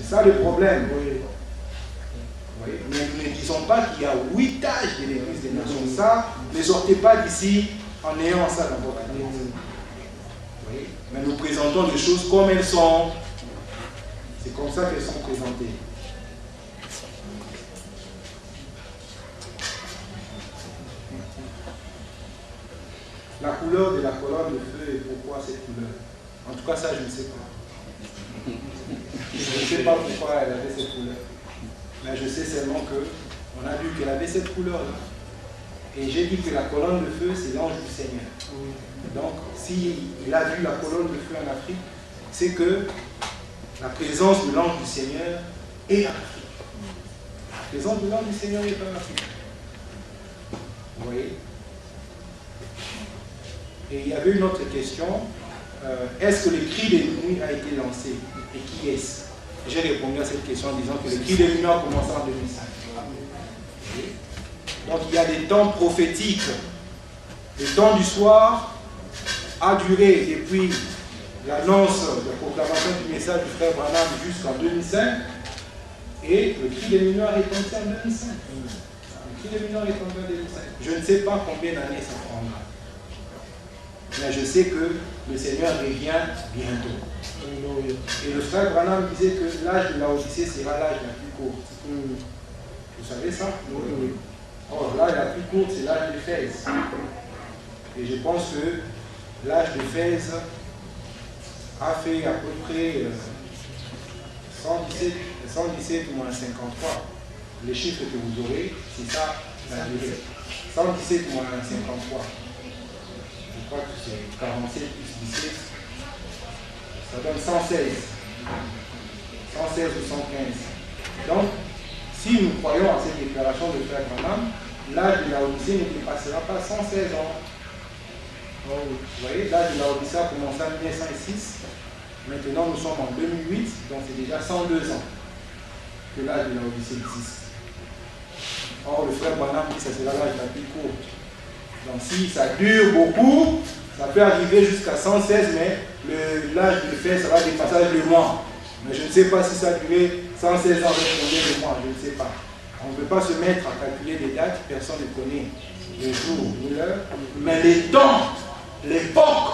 C'est ça le problème. Oui. Oui. Mais ne disons pas qu'il y a 8 âges de l'Église des nations. Ça, ne sortez pas d'ici en ayant ça dans votre tête. Oui. Mais nous présentons les choses comme elles sont. C'est comme ça qu'elles sont présentées. La couleur de la colonne de feu et pourquoi cette couleur? En tout cas, ça, je ne sais pas. Je ne sais pas pourquoi elle avait cette couleur. Mais je sais seulement qu'on a vu qu'elle avait cette couleur-là. Et j'ai dit que la colonne de feu, c'est l'ange du Seigneur. Donc, s'il a vu la colonne de feu en Afrique, c'est que la présence de l'ange du Seigneur est en Afrique. La présence de l'ange du Seigneur est en Afrique. Vous voyez? Et il y avait une autre question. Est-ce que le cri des nuits a été lancé? Et qui est-ce? J'ai répondu à cette question en disant que le cri des nuits a commencé en 2005. Donc il y a des temps prophétiques. Le temps du soir a duré depuis l'annonce de la proclamation du message du frère Branham jusqu'en 2005. Et le cri des nuits a retenti en 2005. Le cri des nuits a retenti en 2005. Je ne sais pas combien d'années ça prendra. Mais je sais que le Seigneur revient bientôt. Et le frère Branham disait que l'âge de la Odyssée sera l'âge la plus courte. Vous savez ça? Oui. Or, l'âge la plus courte, c'est l'âge d'Éphèse. Et je pense que l'âge d'Éphèse a fait à peu près 117 moins 53. Les chiffres que vous aurez, c'est ça la durée. 117 moins 53. Je crois que c'est 47 plus 17. Ça donne 116. 116 ou 115. Donc, si nous croyons à cette déclaration de frère Branham, l'âge de la Odyssée ne dépassera pas 116 ans. Donc, vous voyez, l'âge de la Odyssée a commencé en 1906. Maintenant, nous sommes en 2008, donc c'est déjà 102 ans que l'âge de la Odyssée existe. Or, le frère Branham dit que ça sera l'âge la plus courte. Donc si ça dure beaucoup, ça peut arriver jusqu'à 116, mais l'âge de fait sera des passages de mois. Mais je ne sais pas si ça a duré 116 ans avec combien de mois, je ne sais pas. On ne peut pas se mettre à calculer des dates, personne ne connaît les jours ni l'heure. Mais les temps, l'époque,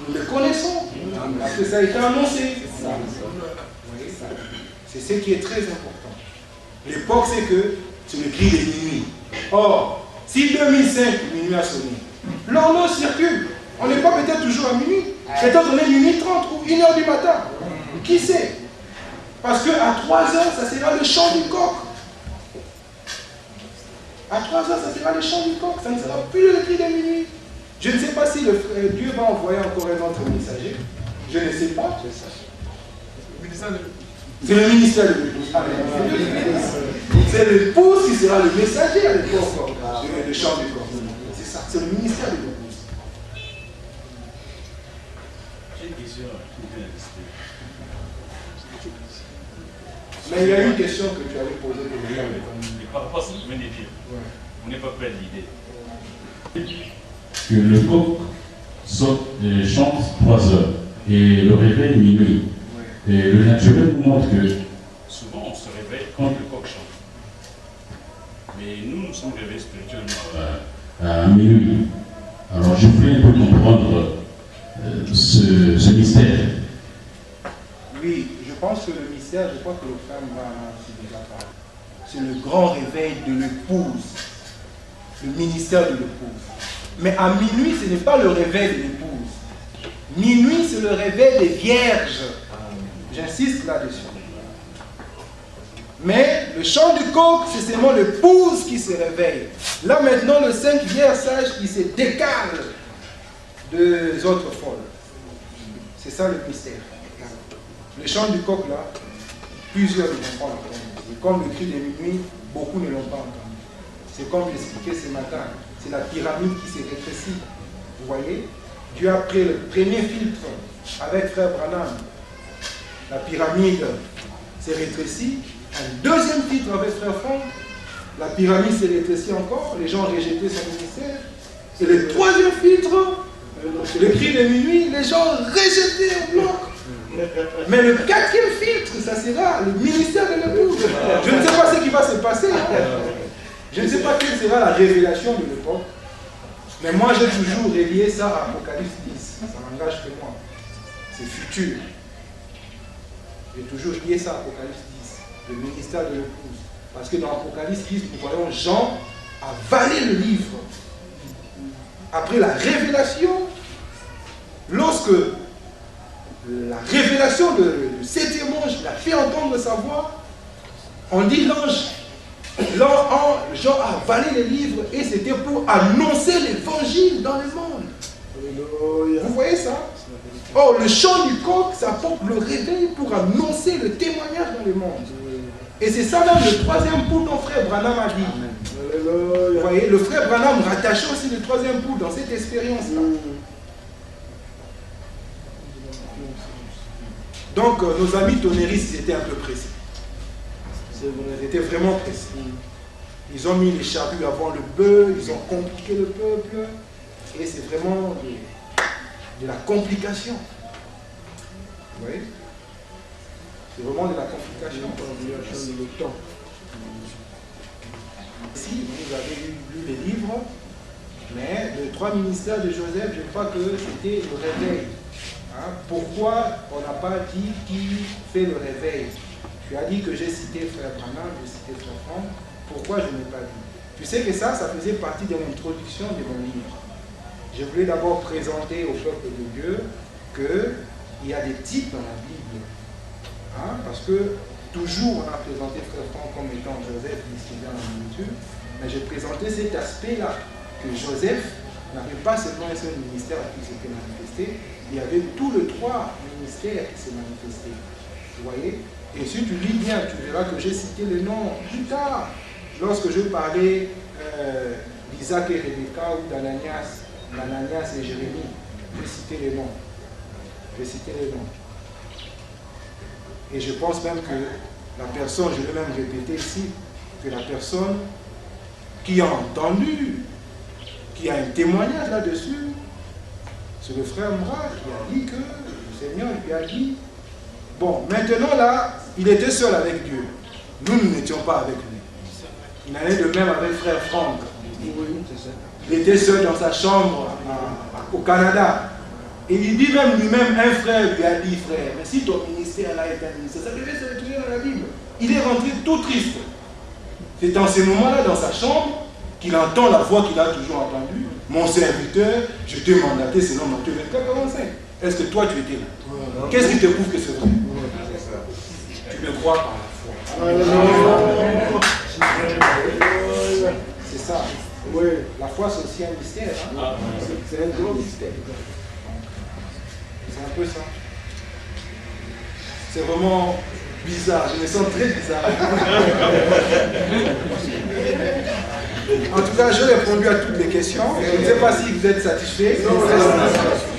nous les connaissons. Parce que ça a été annoncé. C'est ce qui est très important. L'époque, c'est le cri des minuit. Or, si 2005, minuit a sonné, l'horloge circule. On n'est pas peut-être toujours à minuit. Peut-être on est minuit 30 ou 1h du matin. Qui sait? Parce qu'à 3h, ça sera le chant du coq. À 3h, ça sera le chant du coq. Ça ne sera plus le cri des minuit. Je ne sais pas si Dieu va envoyer encore un autre messager. Je ne sais pas. C'est le ministère de l'épouse. C'est l'épouse qui sera le messager à l'époque le chant du corps. C'est ça, c'est le ministère de l'épouse. J'ai une question. Mais il y a une question que tu avais posée. Par rapport à ce que vous venez de dire, on n'est pas près de l'idée. Que le coq chante 3 heures et le réveil minuit. Et le naturel nous montre que souvent on se réveille quand le coq chante. Mais nous sommes réveillés spirituellement à minuit. Alors je voulais un peu comprendre ce mystère. Oui, je pense que le mystère, je crois que le frère va déjà parler. C'est le grand réveil de l'épouse, le ministère de l'épouse. Mais à minuit, ce n'est pas le réveil de l'épouse. Minuit, c'est le réveil des vierges. J'insiste là-dessus. Mais le chant du coq, c'est seulement l'épouse qui se réveille. Là maintenant, le 5 vierges sages qui se décale des autres folles. C'est ça le mystère. Le chant du coq là, plusieurs ne l'ont pas entendu. Et comme le cri de minuit, beaucoup ne l'ont pas entendu. C'est comme l'expliquais ce matin. C'est la pyramide qui s'est rétrécie. Vous voyez? Dieu a pris le premier filtre avec frère Branham. La pyramide s'est rétrécie. Un deuxième filtre avec frère Franck. La pyramide s'est rétrécie encore. Les gens ont rejeté son ministère. Et le troisième filtre, le cri de minuit, les gens ont rejeté en bloc. Mais le quatrième filtre, ça sera le ministère de l'épouse. Je ne sais pas ce qui va se passer. Je ne sais pas quelle sera la révélation de l'époque. Mais moi, j'ai toujours relié ça à Apocalypse 10. Ça n'engage que moi. C'est futur. J'ai toujours lié ça à Apocalypse 10. Le ministère de l'épouse. Parce que dans Apocalypse 10, nous voyons Jean avaler le livre. Après la révélation, lorsque la révélation de septième ange l'a fait entendre sa voix, on dit Jean a avalé les livres et c'était pour annoncer l'évangile dans le monde. Vous voyez ça? Oh, le chant du coq, ça porte le réveil pour annoncer le témoignage dans le monde. Et c'est ça même le troisième pouls dont frère Branham a dit. Vous voyez, le frère Branham rattachait aussi le troisième pouls dans cette expérience-là. Donc, nos amis tonnéristes étaient un peu pressés. Ils étaient vraiment pressés. Ils ont mis les charrues avant le bœuf, ils ont compliqué le peuple. Et c'est vraiment de la complication. Vous voyez? C'est vraiment de la complication. Si vous avez lu les livres, mais les trois ministères de Joseph, je crois que c'était le réveil. Hein? Pourquoi on n'a pas dit qui fait le réveil? Tu as dit que j'ai cité frère Branham, j'ai cité frère Franck. Pourquoi je n'ai pas dit? Tu sais que ça faisait partie de l'introduction de mon livre. Je voulais d'abord présenter au peuple de Dieu qu'il y a des types dans la Bible. Hein? Parce que toujours on a présenté frère Franck comme étant Joseph, qui vient dans la nourriture, mais j'ai présenté cet aspect-là, que Joseph n'avait pas seulement un seul ministère qui s'était manifesté, il y avait tous les trois ministères qui s'est manifestés. Vous voyez? Et si tu lis bien, tu verras que j'ai cité les noms plus tard. Lorsque je parlais d'Isaac et Rebecca ou d'Ananias et Jérémie, j'ai cité les noms. J'ai cité les noms. Et je pense même que la personne, je vais même répéter ici, que la personne qui a entendu, qui a un témoignage là-dessus, c'est le frère Mra qui a dit que le Seigneur lui a dit, bon, maintenant là, il était seul avec Dieu. Nous n'étions pas avec lui. Il allait de même avec frère Franck. Il était seul dans sa chambre au Canada. Et il dit même lui-même, un frère lui a dit, frère, mais si ton ministère là est un ministère, ça devait se retrouver dans la Bible. Il est rentré tout triste. C'est en ce moment-là, dans sa chambre, qu'il entend la voix qu'il a toujours entendue. Mon serviteur, je t'ai mandaté selon Matthieu 24:45. Est-ce que toi tu étais là? Qu'est-ce qui te prouve que c'est vrai? Tu me crois par la foi. C'est ça. Oui. La foi, c'est aussi un mystère. Hein? C'est un gros mystère. C'est un peu ça. C'est vraiment bizarre. Je me sens très bizarre. En tout cas, j'ai répondu à toutes les questions. Je ne sais pas si vous êtes satisfaits.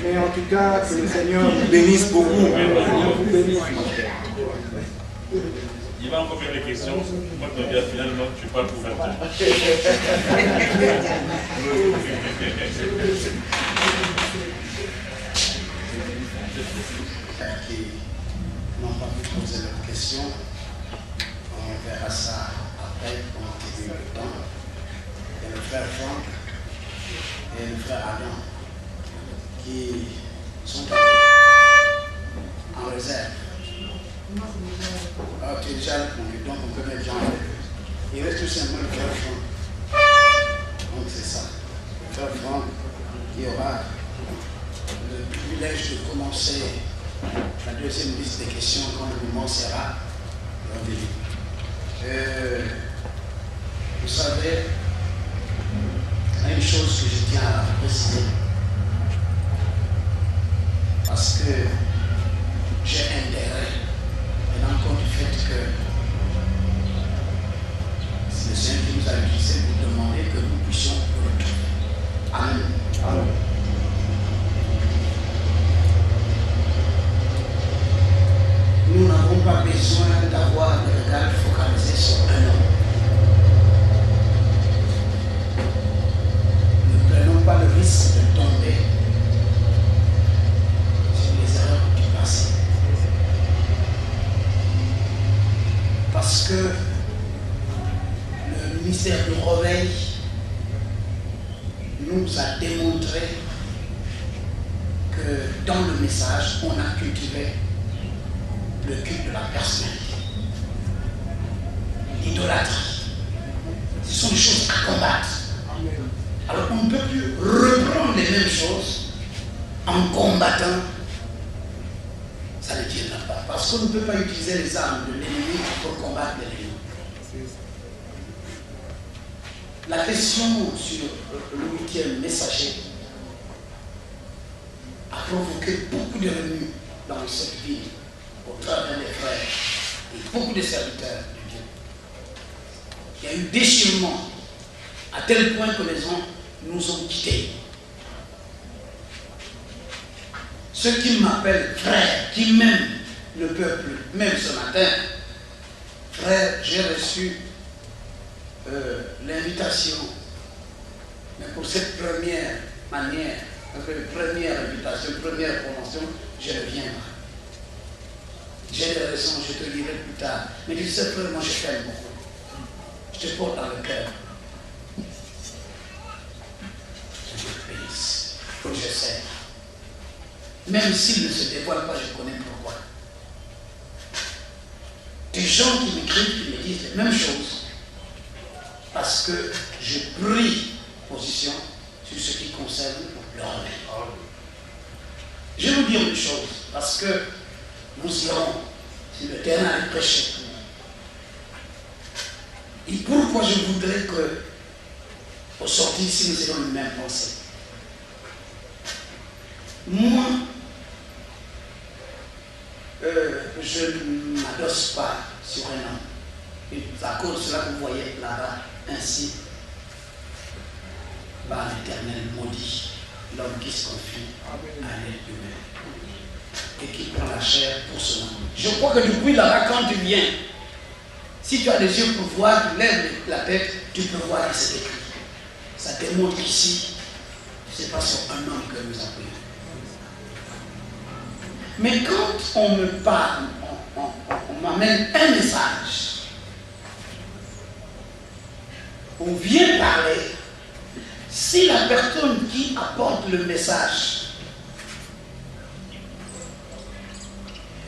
Mais en tout cas, que le Seigneur vous bénisse beaucoup. Vous bénisse. Il va encore faire des questions. Moi, je te dis finalement, tu parles pour faire tout. Qui n'ont pas pu poser leurs questions, on verra ça après, on a eu le temps. Il y a le frère Franck et le frère Adam qui sont en réserve. Alors, tu es déjà répondu, donc on peut mettre Jean avec eux. Il reste tout simplement le frère Franck. Donc c'est ça. Le frère Franck qui aura le privilège de commencer la deuxième liste des questions quand le moment sera revenu. Vous savez, il y a une chose que je tiens à préciser. Parce que j'ai intérêt, maintenant compte du fait que c'est le Seigneur qui nous a utilisé pour demander que nous puissions le retrouver. Amen. Amen. Nous n'avons pas besoin d'avoir le regard focalisé sur un homme. Ne prenons pas le risque de tomber sur les erreurs du passé. Parce que le ministère du Réveil nous a démontré que dans le message, on a cultivé le culte de la personnalité, l'idolâtrie. Ce sont des choses à combattre. Alors on ne peut plus reprendre les mêmes choses en combattant. Ça ne tiendra pas. Parce qu'on ne peut pas utiliser les armes de l'ennemi pour combattre l'ennemi. La question sur le 8e messager a provoqué beaucoup de remue dans cette ville, au travers des frères et beaucoup de serviteurs de Dieu. Il y a eu déchirement à tel point que les gens nous ont quittés. Ceux qui m'appellent frère, qui m'aiment le peuple, même ce matin, frère, j'ai reçu l'invitation, mais pour cette première manière, première invitation, première promotion, je ne viens pas. J'ai des raisons, je te dirai plus tard. Mais tu sais, frère, moi je t'aime beaucoup. Je te porte dans le cœur. Je te bénisse. Je sais. Même s'il ne se dévoile pas, je connais pourquoi. Des gens qui m'écrivent, qui me disent les mêmes choses. Parce que je prie position sur ce qui concerne le réveil. Je vais vous dire une chose, parce que nous irons sur le terrain et prêcher. Et pourquoi je voudrais que, au sortir ici, nous ayons une même pensée. Moi, je ne m'adosse pas sur un homme. Et à cause de cela, vous voyez là-bas, ainsi, par l'Éternel maudit l'homme qui se confie à l'aide humaine et qui prend la chair pour son nom. Je crois que depuis là-bas, quand tu viens, si tu as les yeux pour voir, tu lèves la tête, tu peux voir que c'est écrit. Ça démontre qu'ici, ce n'est pas sur un homme que nous appelons. Mais quand on me parle, on m'amène un message, on vient parler, si la personne qui apporte le message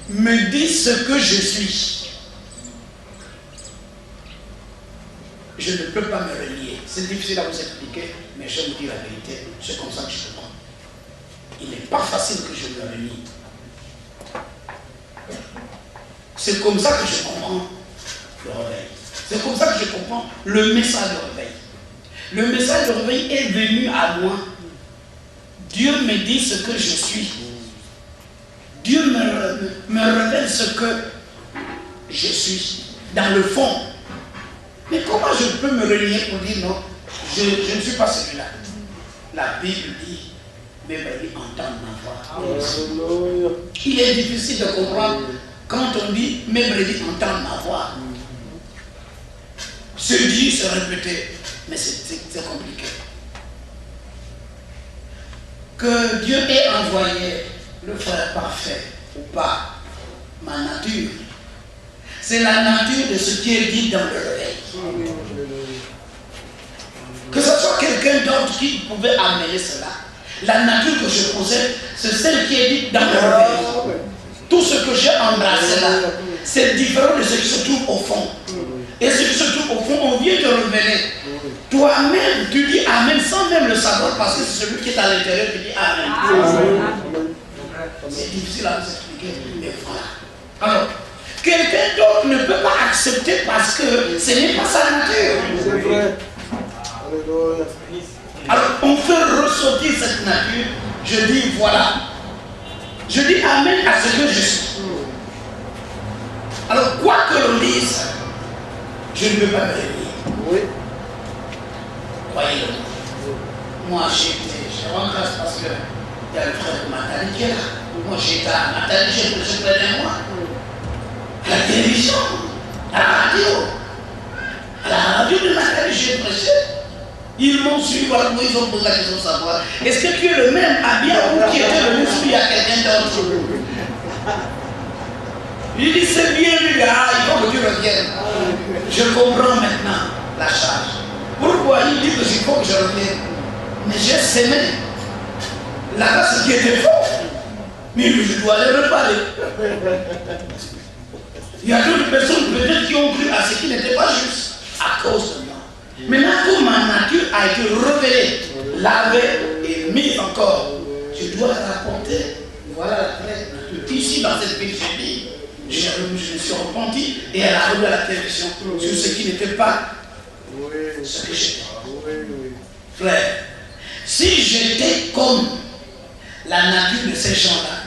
me dit ce que je suis, je ne peux pas me relier. C'est difficile à vous expliquer, mais je vous dis la vérité, c'est comme ça que je comprends. Il n'est pas facile que je me relie. C'est comme ça que je comprends le réveil. C'est comme ça que je comprends le message de réveil. Le message de réveil est venu à moi. Dieu me dit ce que je suis. Dieu me révèle ce que je suis, dans le fond. Mais comment je peux me relier pour dire non, je ne suis pas celui-là? La Bible dit, mais il entend ma voix. Il est difficile de comprendre quand on dit, mais il entend ma voix. Se dire, se répéter, mais c'est compliqué. Que Dieu ait envoyé le frère parfait ou pas, ma nature, c'est la nature de ce qui est dit dans le réveil. Que ce soit quelqu'un d'autre qui pouvait amener cela, la nature que je possède, c'est celle qui est dite dans le réveil. Tout ce que j'ai embrassé là, c'est différent de ce qui se trouve au fond. Et ce qui se trouve au fond, on vient te révéler. Toi-même, tu dis Amen sans même le savoir, parce que c'est celui qui est à l'intérieur qui dit Amen. C'est difficile à vous expliquer, mais voilà. Alors, quelqu'un d'autre ne peut pas accepter parce que ce n'est pas sa nature. C'est vrai. Alors, on fait ressortir cette nature. Je dis voilà. Je dis Amen à ce que je suis. Alors, quoi que l'on dise, je ne peux pas me réveiller. Oui. Croyez-le. Moi, je rends grâce parce que il y a le frère de Matali qui est là. Moi, j'étais à Matali, je près de moi. À la télévision, à la radio. À la radio de Matali, j'ai prêché. Ils m'ont suivi, voilà pourquoi ils ont posé la question de savoir. Est-ce que tu es le même Abia ou qui était le même celui à quelqu'un d'autre? Il dit c'est bien lui, il faut que tu reviennes. j'ai semé là-bas ce qui était faux. Mais je dois aller reparler. Il y a d'autres personnes peut-être qui ont cru à ce qui n'était pas juste à cause de moi. Maintenant, comme ma nature a été révélée, lavée et mise encore, je dois rapporter. Voilà la vraie nature. Ici, dans cette ville, j'ai dit, je me suis repenti et elle a revu à la télévision sur ce qui n'était pas ce que j'étais. Frère, si j'étais comme la nature de ces gens-là,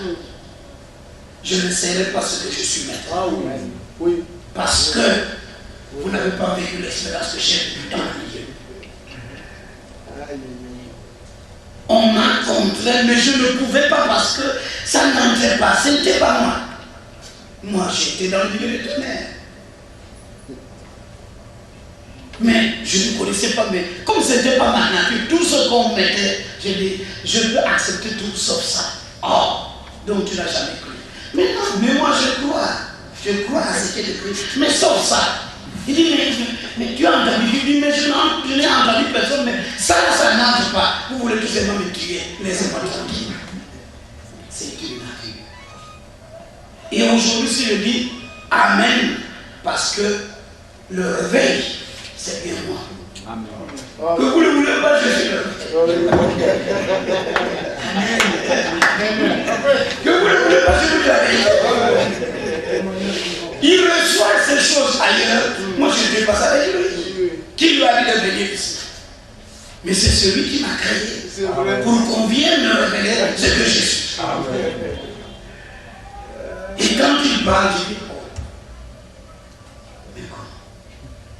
je ne serais pas ce que je suis maintenant. Parce que vous n'avez pas vécu l'expérience que j'ai vécue dans le milieu. On m'a contraint, mais je ne pouvais pas parce que ça n'entrait pas. Ce n'était pas moi. Moi, j'étais dans le milieu de tonnerre. Mais je ne connaissais pas. Mais comme ce n'était pas ma nature, tout ce qu'on mettait, j'ai dit, je peux accepter tout sauf ça. Oh, donc tu n'as jamais cru. Mais non, mais moi je crois. Je crois à ce qui est écrit. Mais sauf ça. Il dit, mais tu as entendu. Il dit, mais je n'ai entendu personne. Mais ça n'entre pas. Vous voulez tout simplement me tuer. Laissez-moi tranquille. C'est une nature. Et aujourd'hui, si je dis Amen, parce que le réveil, c'est bien moi. Amen. Que vous ne voulez pas, je suis le réveil. Que vous ne voulez pas, je suis le réveil. Il reçoit ces choses ailleurs. Moi, je ne fais pas ça avec lui. Qui lui a dit de venir ici? Mais c'est celui qui m'a créé pour qu'on vienne me révéler ce que je suis. Et quand il parle, je dis,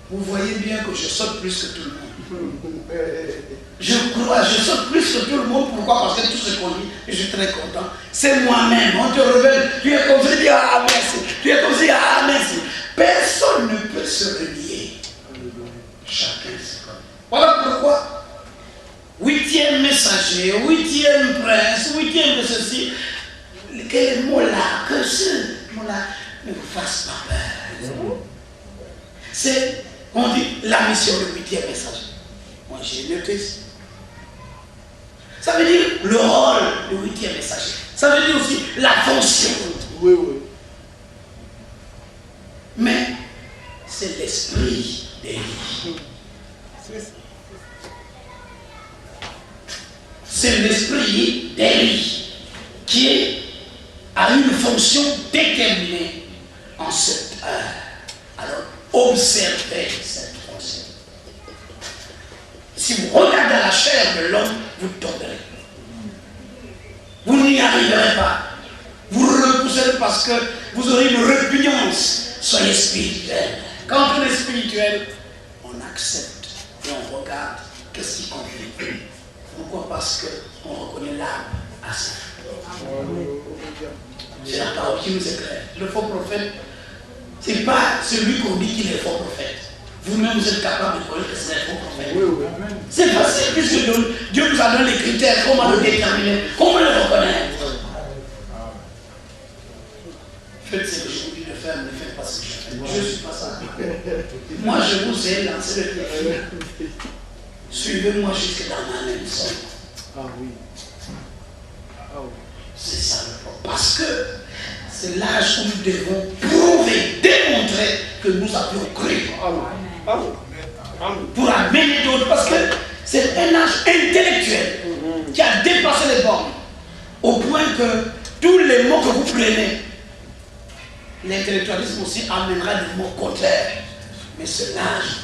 vous voyez bien que je saute plus que tout le monde. Je crois, je saute plus que tout le monde. Pourquoi? Parce que tout ce qu'on dit, je suis très content. C'est moi-même. On te révèle. Tu es comme ça, tu dis ah merci. Tu es comme ça, ah merci. Personne ne peut se relier. Chacun c'est comme. Voilà pourquoi. 8e messager, 8e prince, 8e de ceci. Quel mot-là, que ce mot-là ne vous fasse pas peur. C'est, on dit, la mission du 8e messager. Moi, j'ai noté ici. Ça veut dire le rôle du 8e messager. Ça veut dire aussi la fonction. Oui. Mais c'est l'esprit d'Élie. C'est l'esprit d'Élie qui a une fonction déterminée en cette heure. Alors, observez cette fonction. Si vous regardez la chair de l'homme, vous tomberez. Vous n'y arriverez pas. Vous repousserez parce que vous aurez une répugnance. Soyez spirituel. Quand on est spirituel, on accepte et on regarde qu'est-ce qui convient. Pourquoi? Parce qu'on reconnaît l'âme à ça. C'est la parole qui nous éclaire. Le faux prophète, ce n'est pas celui qu'on dit qu'il est faux prophète. Vous-même, vous êtes capable de connaître que c'est un faux prophète. C'est facile puisque Dieu nous a donné les critères, comment le déterminer, comment le reconnaître. Faites ce que je vous dis de faire, ne faites pas ce que je fais. Je ne suis pas ça. Moi, je vous ai lancé le défi. Suivez-moi jusque dans ma maison. C'est ça le problème. Parce que c'est l'âge où nous devons prouver, démontrer que nous avions cru. Pour amener d'autres. Parce que c'est un âge intellectuel qui a dépassé les bornes. Au point que tous les mots que vous prenez, l'intellectualisme aussi amènera des mots contraires. Mais c'est l'âge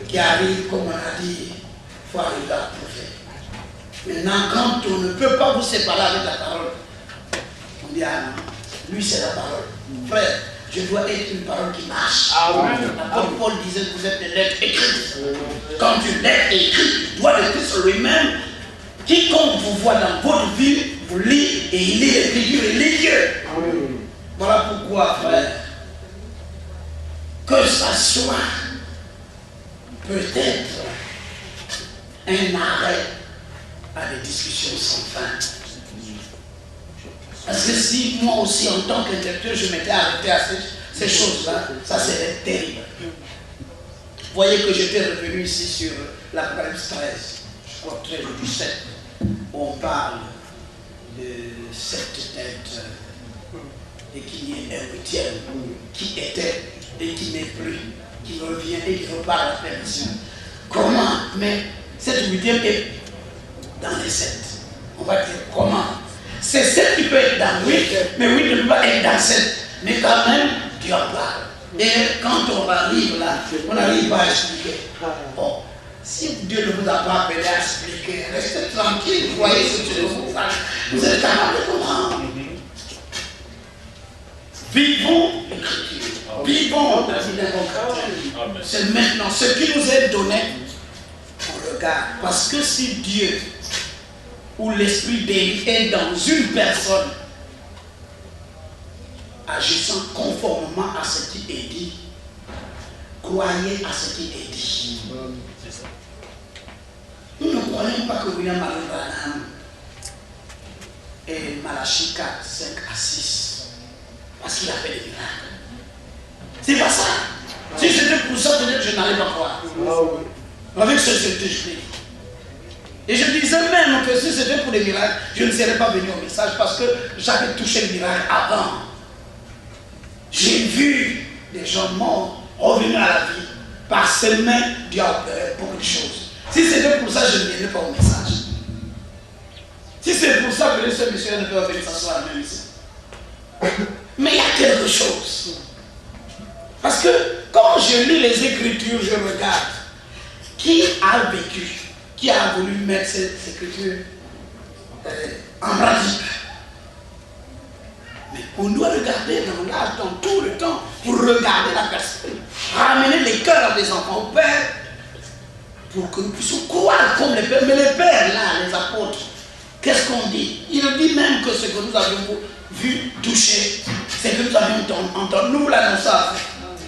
qui arrive, comme on a dit, il faut arriver à prouver. Maintenant, quand on ne peut pas vous séparer avec la parole, on dit, ah non, lui c'est la parole. Frère, je dois être une parole qui marche. L'apôtre Paul disait que vous êtes des lettres écrites. Quand une lettre est écrite, il doit le Christ lui-même. Quiconque vous voit dans votre vie, vous lit et il lit l'écriture et lit Dieu. Voilà pourquoi, frère, que ça soit peut-être un arrêt à des discussions sans fin. Parce que si moi aussi, en tant qu'intellectuel, je m'étais arrêté à ces choses-là, ça serait terrible. Vous voyez que j'étais revenu ici sur l'Apocalypse 13, je crois 13 ou 17. on parle de 7 têtes et qu'il y ait un 8e qui était et qui n'est plus, qui revient et qui repart à la perdition. Comment? Mais cette 8e est dans les 7. On va dire comment? C'est 7 qui peut être dans 8, mais 8 ne peut pas être dans 7. Mais quand même, Dieu en parle. Et quand on arrive là, on n'arrive pas à expliquer. Bon, si Dieu ne vous a pas appelé à expliquer, restez tranquille, voyez ce que Dieu vous fait. Vous êtes capable de comprendre. Vivons l'Écriture. Vivons la vie d'un. C'est maintenant ce qui nous est donné. On regarde. Parce que si Dieu ou l'esprit d'Élie est dans une personne, agissant conformément à ce qui est dit, croyez à ce qui est dit. Nous ne croyons pas que William Marion Branham et Malachie 4, 5 à 6, parce qu'il a fait des miracles. C'est pas ça. Si c'était pour ça, peut-être je n'allais pas croire. Avec ce que je dis. Et je disais même que si c'était pour des miracles, je ne serais pas venu au message parce que j'avais touché le miracle avant. J'ai vu des gens morts revenir à la vie par ses mains. Dieu a opéré beaucoup de choses. Si c'était pour ça, je ne viendrais pas au message. Si c'est pour ça que ce monsieur ne peut pas venir s'asseoir à la même ici. Mais il y a quelque chose. Parce que quand je lis les Écritures, je regarde qui a vécu, qui a voulu mettre ces Écritures en pratique. Mais on doit regarder dans l'âge, dans tout le temps, pour regarder la personne, ramener les cœurs des enfants au Père, pour que nous puissions croire comme les pères. Mais les pères, là, les apôtres, qu'est-ce qu'on dit? Il dit même que ce que nous avions vu, touché, c'est que nous avions entendu, nous l'annonçons.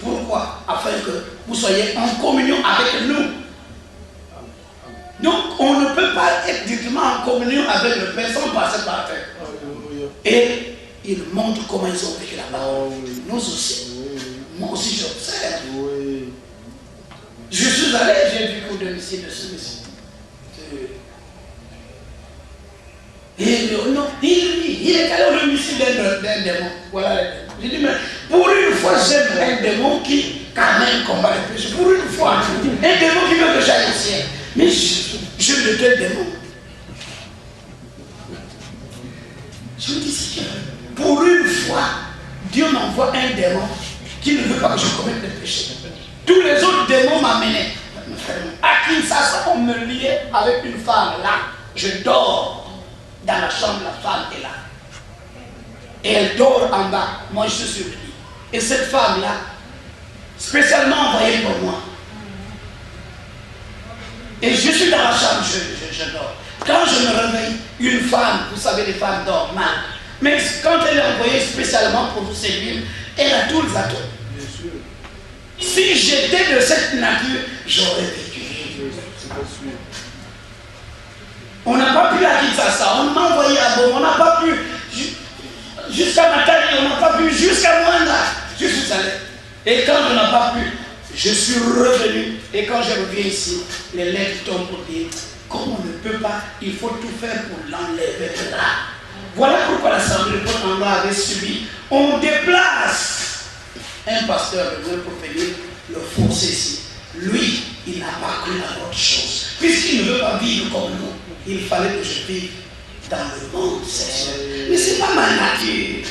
Pourquoi? Afin que vous soyez en communion avec nous. Donc, on ne peut pas être directement en communion avec le Père sans passer par terre. Et il montre comment ils ont vécu la parole. Nous aussi. Moi aussi, j'observe. Je suis allé, j'ai vu qu'au domicile de celui-ci. Et non, il est allé au domicile d'un démon. Voilà. J'ai dit, mais pour une fois, j'aime un démon qui, quand même, combat le péché. Pour une fois, un démon qui veut que j'aille au ciel. Mais je le tel démon. Je me dis, pour une fois, Dieu m'envoie un démon qui ne veut pas que je commette le péché. Tous les autres démons m'amenaient. À Kinshasa, on me liait avec une femme là. Je dors dans la chambre, la femme est là. Et elle dort en bas. Moi, je suis sur le lit. Et cette femme-là, spécialement envoyée pour moi. Et je suis dans la chambre, je dors. Quand je me réveille, une femme, vous savez, les femmes dorment mal. Mais quand elle est envoyée spécialement pour vous séduire, elle a tous les atouts. Si j'étais de cette nature, j'aurais vécu. On n'a pas pu à Kinshasa, on m'a envoyé à Boma, on n'a pas pu jusqu'à Nathalie, on n'a pas pu jusqu'à Mwanda. Je suis allé. Et quand on n'a pas pu, je suis revenu. Et quand je reviens ici, les lettres tombent pour dire, comme on ne peut pas, il faut tout faire pour l'enlever de là. Voilà pourquoi l'Assemblée de Port avait subi. On déplace un pasteur de pour venir le forcer ici. Lui, il n'a pas cru à autre chose. Puisqu'il ne veut pas vivre comme nous, il fallait que je vive dans le monde sexuel. Mais ce n'est pas ma nature.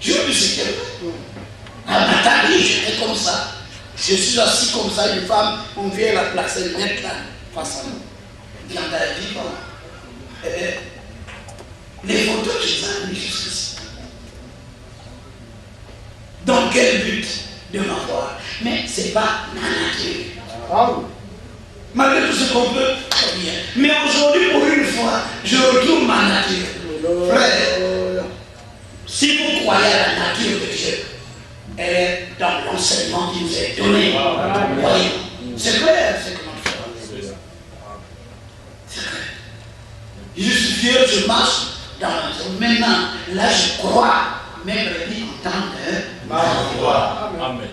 Je me suis quelqu'un. À Nathalie, j'étais comme ça. Je suis assis comme ça, une femme, on vient la placer net là, face à nous. Dans la vie, les photos, je les ai mis jusqu'ici. Dans quel but de m'avoir? Mais ce n'est pas ma nature. Malgré tout ce qu'on peut, très bien. Mais aujourd'hui, pour une fois, je retrouve ma nature. Frère, si vous croyez à la nature de Dieu, elle est dans l'enseignement qui nous est donné. Voyez, c'est clair, c'est comment faire. C'est clair. Je suis fier, je marche dans la maison. Maintenant, là, je crois, même en tant que ma foi. Amen.